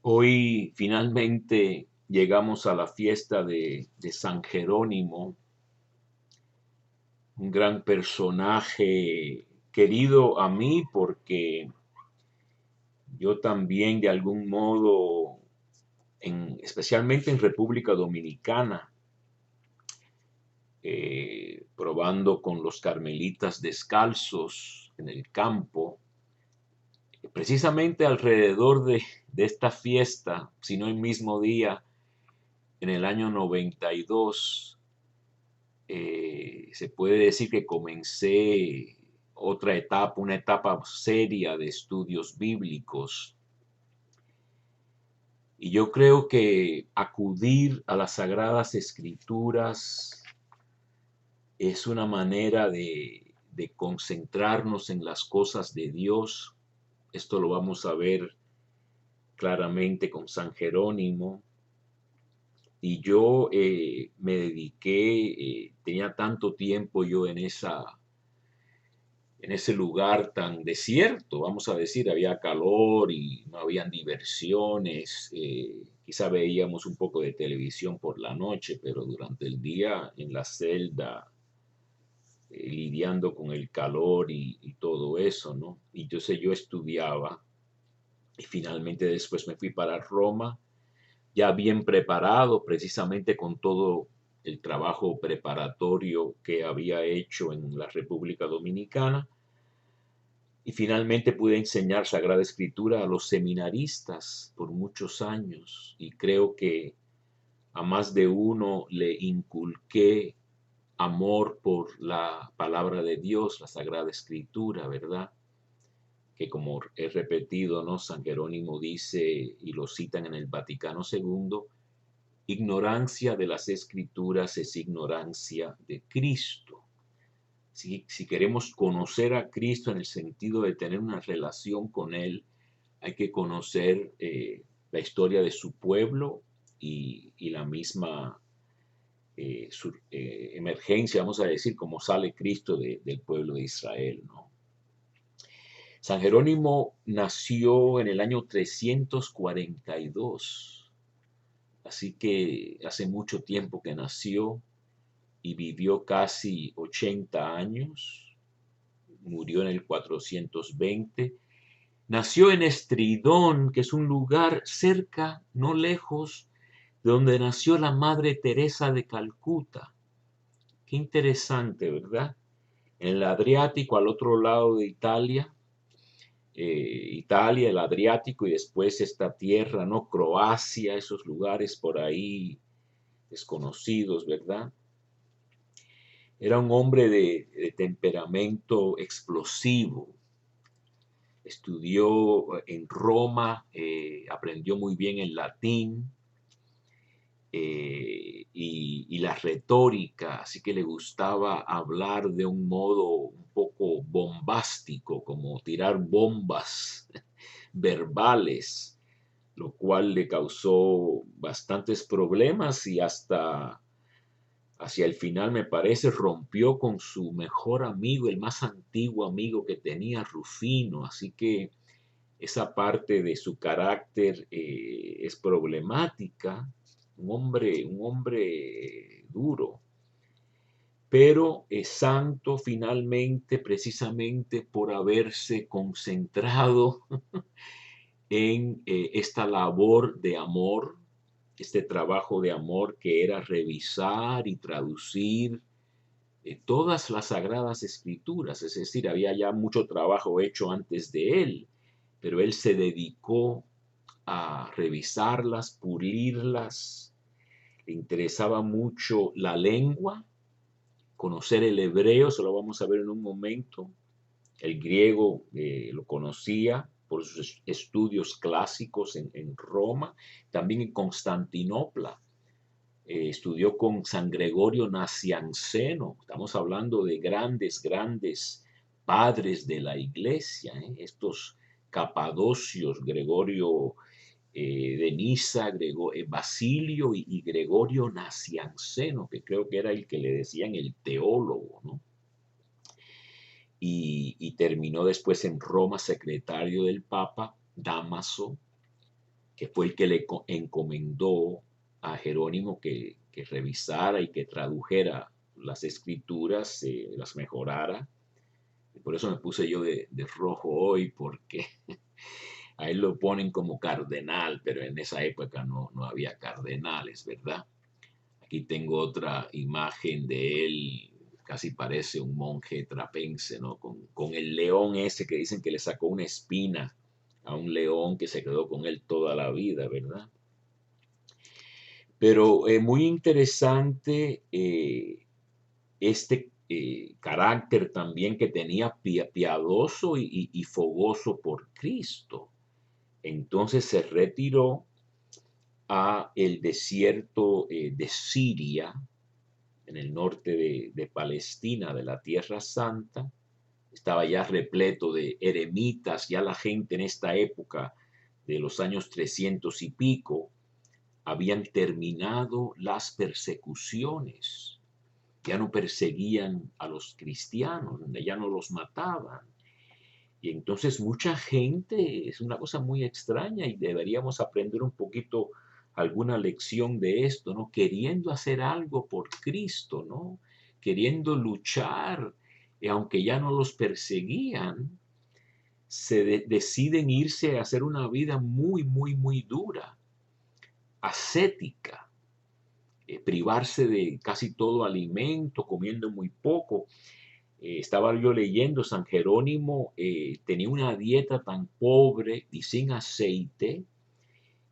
Hoy finalmente llegamos a la fiesta de San Jerónimo, un gran personaje querido a mí porque yo también de algún modo, especialmente en República Dominicana, probando con los carmelitas descalzos en el campo, precisamente alrededor de esta fiesta, si no el mismo día, en el año 92, se puede decir que comencé otra etapa, una etapa seria de estudios bíblicos. Y yo creo que acudir a las Sagradas Escrituras es una manera de concentrarnos en las cosas de Dios. Esto lo vamos a ver claramente con San Jerónimo. Y yo me dediqué, tenía tanto tiempo yo en ese lugar tan desierto, vamos a decir, había calor y no habían diversiones, quizá veíamos un poco de televisión por la noche, pero durante el día en la celda, lidiando con el calor y todo eso, ¿no? Y entonces yo estudiaba y finalmente después me fui para Roma, ya bien preparado precisamente con todo el trabajo preparatorio que había hecho en la República Dominicana. Y finalmente pude enseñar Sagrada Escritura a los seminaristas por muchos años y creo que a más de uno le inculqué amor por la palabra de Dios, la Sagrada Escritura, ¿verdad? Que como he repetido, ¿no? San Jerónimo dice, y lo citan en el Vaticano II, ignorancia de las Escrituras es ignorancia de Cristo. Si queremos conocer a Cristo en el sentido de tener una relación con Él, hay que conocer la historia de su pueblo y la misma emergencia, vamos a decir, cómo sale Cristo del pueblo de Israel, ¿no? San Jerónimo nació en el año 342, así que hace mucho tiempo que nació y vivió casi 80 años, murió en el 420. Nació en Estridón, que es un lugar cerca, no lejos, de donde nació la Madre Teresa de Calcuta. Qué interesante, ¿verdad? En el Adriático, al otro lado de Italia, Italia, el Adriático y después esta tierra, ¿no? Croacia, esos lugares por ahí desconocidos, ¿verdad? Era un hombre de temperamento explosivo. Estudió en Roma, aprendió muy bien el latín y la retórica, así que le gustaba hablar de un modo un poco bombástico, como tirar bombas verbales, lo cual le causó bastantes problemas y hasta hacia el final, me parece, rompió con su mejor amigo, el más antiguo amigo que tenía, Rufino. Así que esa parte de su carácter es problemática. Un hombre duro, pero es santo finalmente, precisamente por haberse concentrado en esta labor de amor, este trabajo de amor que era revisar y traducir todas las sagradas escrituras, es decir, había ya mucho trabajo hecho antes de él, pero él se dedicó a revisarlas, pulirlas, le interesaba mucho la lengua, conocer el hebreo, eso lo vamos a ver en un momento, el griego lo conocía por sus estudios clásicos en Roma, también en Constantinopla. Estudió con San Gregorio Nacianceno. Estamos hablando de grandes padres de la iglesia, ¿eh? Estos capadocios, Gregorio de Nisa, Basilio y Gregorio Nacianceno, que creo que era el que le decían el teólogo, ¿no? Y terminó después en Roma secretario del Papa Dámaso. que fue el que le encomendó a Jerónimo que revisara y que tradujera las escrituras, las mejorara. Y por eso me puse yo de rojo hoy, porque a él lo ponen como cardenal, pero en esa época no había cardenales, ¿verdad? Aquí tengo otra imagen de él, casi parece un monje trapense, ¿no? Con el león ese que dicen que le sacó una espina a un león que se quedó con él toda la vida, ¿verdad? Pero muy interesante este carácter también que tenía piadoso y fogoso por Cristo. Entonces se retiró a el desierto de Siria, en el norte de Palestina, de la Tierra Santa. Estaba ya repleto de eremitas, ya la gente en esta época de los años 300 y pico, habían terminado las persecuciones. Ya no perseguían a los cristianos, ya no los mataban. Y entonces mucha gente, es una cosa muy extraña y deberíamos aprender un poquito alguna lección de esto, ¿no? Queriendo hacer algo por Cristo, ¿no? Queriendo luchar, y aunque ya no los perseguían, deciden irse a hacer una vida muy, muy, muy dura, ascética, privarse de casi todo alimento, comiendo muy poco. Estaba yo leyendo, San Jerónimo tenía una dieta tan pobre y sin aceite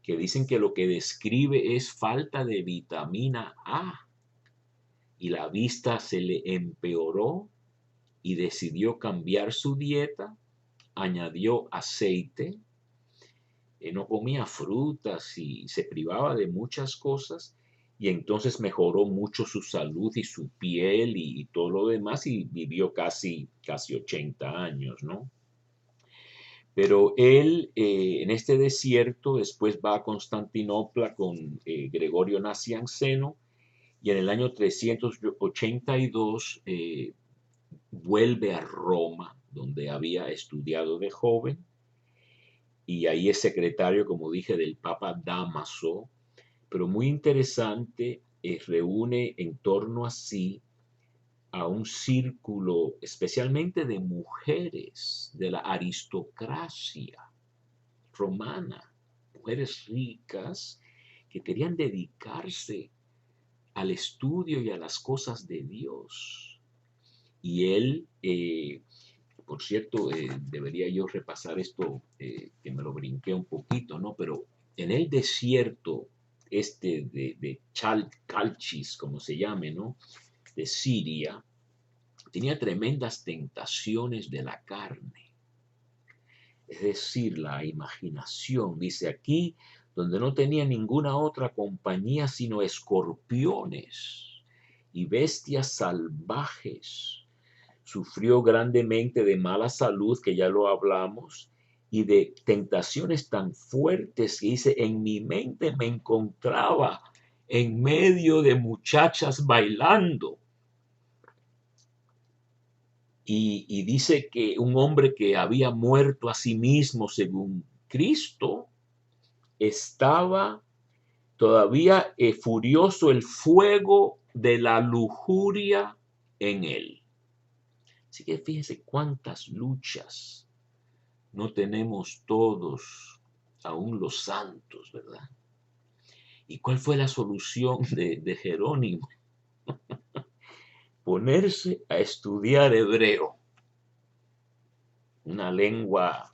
que dicen que lo que describe es falta de vitamina A, y la vista se le empeoró y decidió cambiar su dieta, añadió aceite, no comía frutas y se privaba de muchas cosas, y entonces mejoró mucho su salud y su piel y todo lo demás, y vivió casi 80 años, ¿no? Pero él en este desierto después va a Constantinopla con Gregorio Nacianceno, y en el año 382 vuelve a Roma, donde había estudiado de joven, y ahí es secretario, como dije, del Papa Dámaso. Pero muy interesante, reúne en torno a sí a un círculo especialmente de mujeres de la aristocracia romana, mujeres ricas que querían dedicarse al estudio y a las cosas de Dios. Y él, por cierto, debería yo repasar esto, que me lo brinqué un poquito, ¿no? Pero en el desierto de Calchis, como se llame, ¿no? De Siria, tenía tremendas tentaciones de la carne. Es decir, la imaginación, dice aquí, donde no tenía ninguna otra compañía sino escorpiones y bestias salvajes. Sufrió grandemente de mala salud, que ya lo hablamos, y de tentaciones tan fuertes que dice, en mi mente me encontraba en medio de muchachas bailando. Y dice que un hombre que había muerto a sí mismo según Cristo estaba todavía furioso el fuego de la lujuria en él. Así que fíjense cuántas luchas no tenemos todos, aún los santos, ¿verdad? ¿Y cuál fue la solución de Jerónimo? Ponerse a estudiar hebreo, una lengua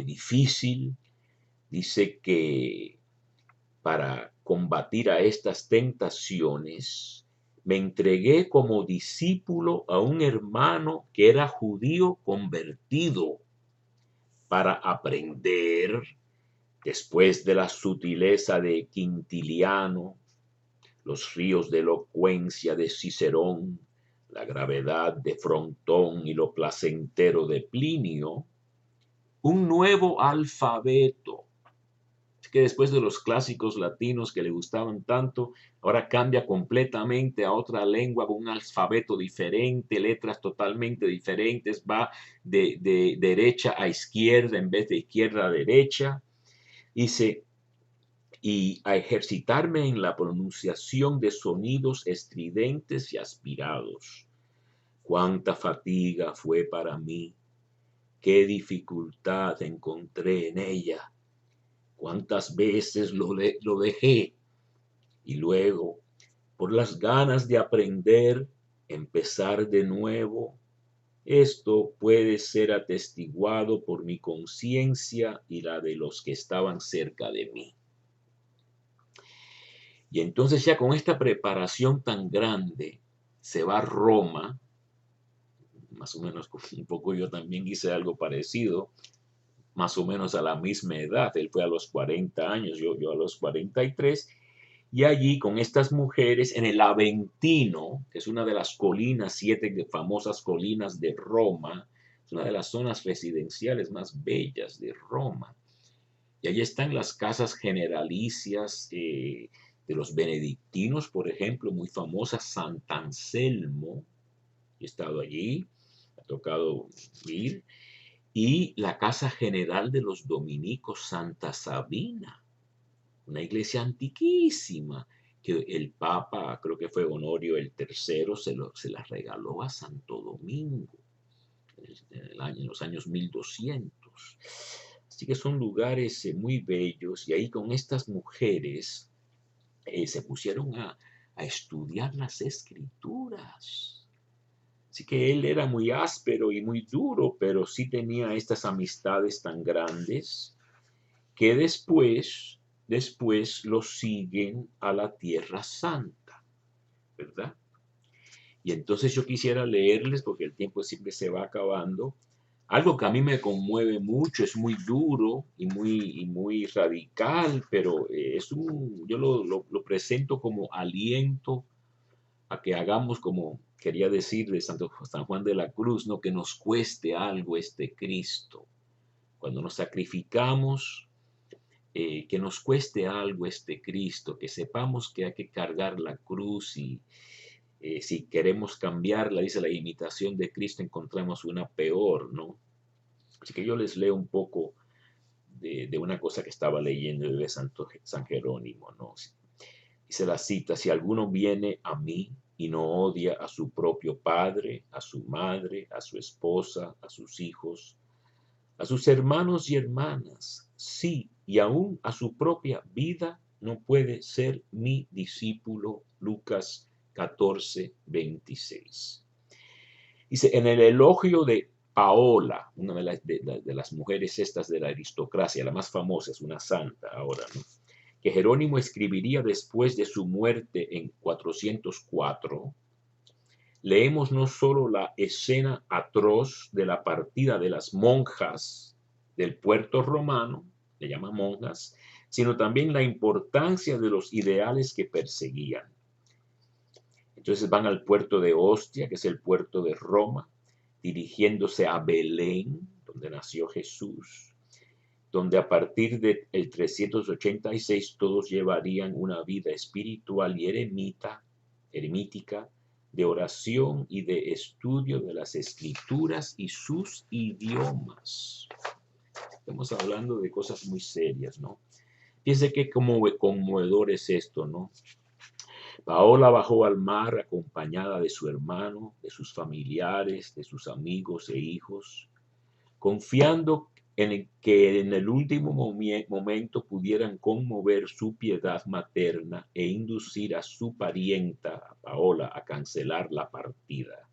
difícil. Dice que para combatir a estas tentaciones me entregué como discípulo a un hermano que era judío convertido para aprender, después de la sutileza de Quintiliano, los ríos de elocuencia de Cicerón, la gravedad de Frontón y lo placentero de Plinio, un nuevo alfabeto. Es que después de los clásicos latinos que le gustaban tanto, ahora cambia completamente a otra lengua con un alfabeto diferente, letras totalmente diferentes, va de derecha a izquierda en vez de izquierda a derecha. Dice, y a ejercitarme en la pronunciación de sonidos estridentes y aspirados. Cuánta fatiga fue para mí, qué dificultad encontré en ella, cuántas veces lo dejé y luego, por las ganas de aprender, empezar de nuevo. Esto puede ser atestiguado por mi conciencia y la de los que estaban cerca de mí. Y entonces ya con esta preparación tan grande, se va a Roma, más o menos un poco yo también hice algo parecido, más o menos a la misma edad. Él fue a los 40 años, yo a los 43, y allí con estas mujeres en el Aventino, que es una de las colinas, 7 famosas colinas de Roma, es una de las zonas residenciales más bellas de Roma. Y allí están las casas generalicias de los benedictinos, por ejemplo, muy famosa Sant'Anselmo. He estado allí, me ha tocado ir. Y la casa general de los dominicos, Santa Sabina, una iglesia antiquísima, que el Papa, creo que fue Honorio el tercero, se la regaló a Santo Domingo en los años 1200. Así que son lugares muy bellos y ahí con estas mujeres se pusieron a estudiar las escrituras. Así que él era muy áspero y muy duro, pero sí tenía estas amistades tan grandes que después lo siguen a la Tierra Santa, ¿verdad? Y entonces yo quisiera leerles, porque el tiempo siempre se va acabando, algo que a mí me conmueve mucho, es muy duro y muy radical, pero yo lo presento como aliento a que hagamos como quería decir de San Juan de la Cruz, ¿no? Que nos cueste algo este Cristo. Cuando nos sacrificamos, que nos cueste algo este Cristo, que sepamos que hay que cargar la cruz y si queremos cambiarla, dice la imitación de Cristo, encontramos una peor, ¿no? Así que yo les leo un poco de una cosa que estaba leyendo de San Jerónimo, ¿no? Dice la cita, si alguno viene a mí y no odia a su propio padre, a su madre, a su esposa, a sus hijos, a sus hermanos y hermanas, sí, y aún a su propia vida, no puede ser mi discípulo. Lucas 14:26. Dice, en el elogio de Paola, una de las mujeres estas de la aristocracia, la más famosa, es una santa ahora, ¿no? Que Jerónimo escribiría después de su muerte en 404, leemos no solo la escena atroz de la partida de las monjas del puerto romano, le llaman monjas, sino también la importancia de los ideales que perseguían. Entonces van al puerto de Ostia, que es el puerto de Roma, dirigiéndose a Belén, donde nació Jesús, donde a partir del 386 todos llevarían una vida espiritual y eremítica, de oración y de estudio de las escrituras y sus idiomas. Estamos hablando de cosas muy serias, ¿no? Fíjense qué conmovedor es esto, ¿no? Paola bajó al mar acompañada de su hermano, de sus familiares, de sus amigos e hijos, confiando en que en el último momento pudieran conmover su piedad materna e inducir a su parienta, a Paola, a cancelar la partida.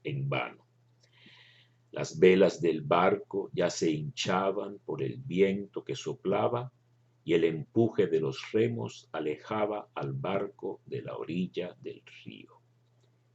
En vano. Las velas del barco ya se hinchaban por el viento que soplaba y el empuje de los remos alejaba al barco de la orilla del río.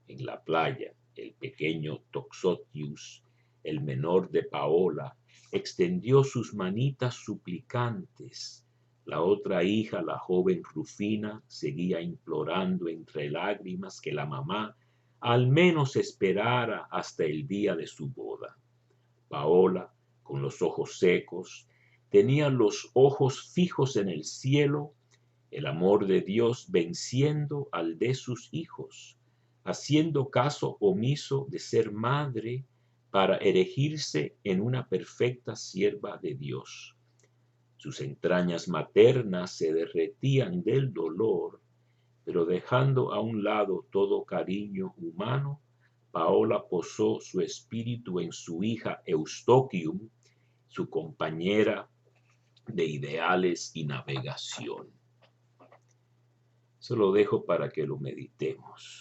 En la playa, el pequeño Toxotius, el menor de Paola, extendió sus manitas suplicantes. La otra hija, la joven Rufina, seguía implorando entre lágrimas que la mamá al menos esperara hasta el día de su boda. Paola, con los ojos secos, tenía los ojos fijos en el cielo, el amor de Dios venciendo al de sus hijos, haciendo caso omiso de ser madre para erigirse en una perfecta sierva de Dios. Sus entrañas maternas se derretían del dolor, pero dejando a un lado todo cariño humano, Paola posó su espíritu en su hija Eustochium, su compañera de ideales y navegación. Eso lo dejo para que lo meditemos.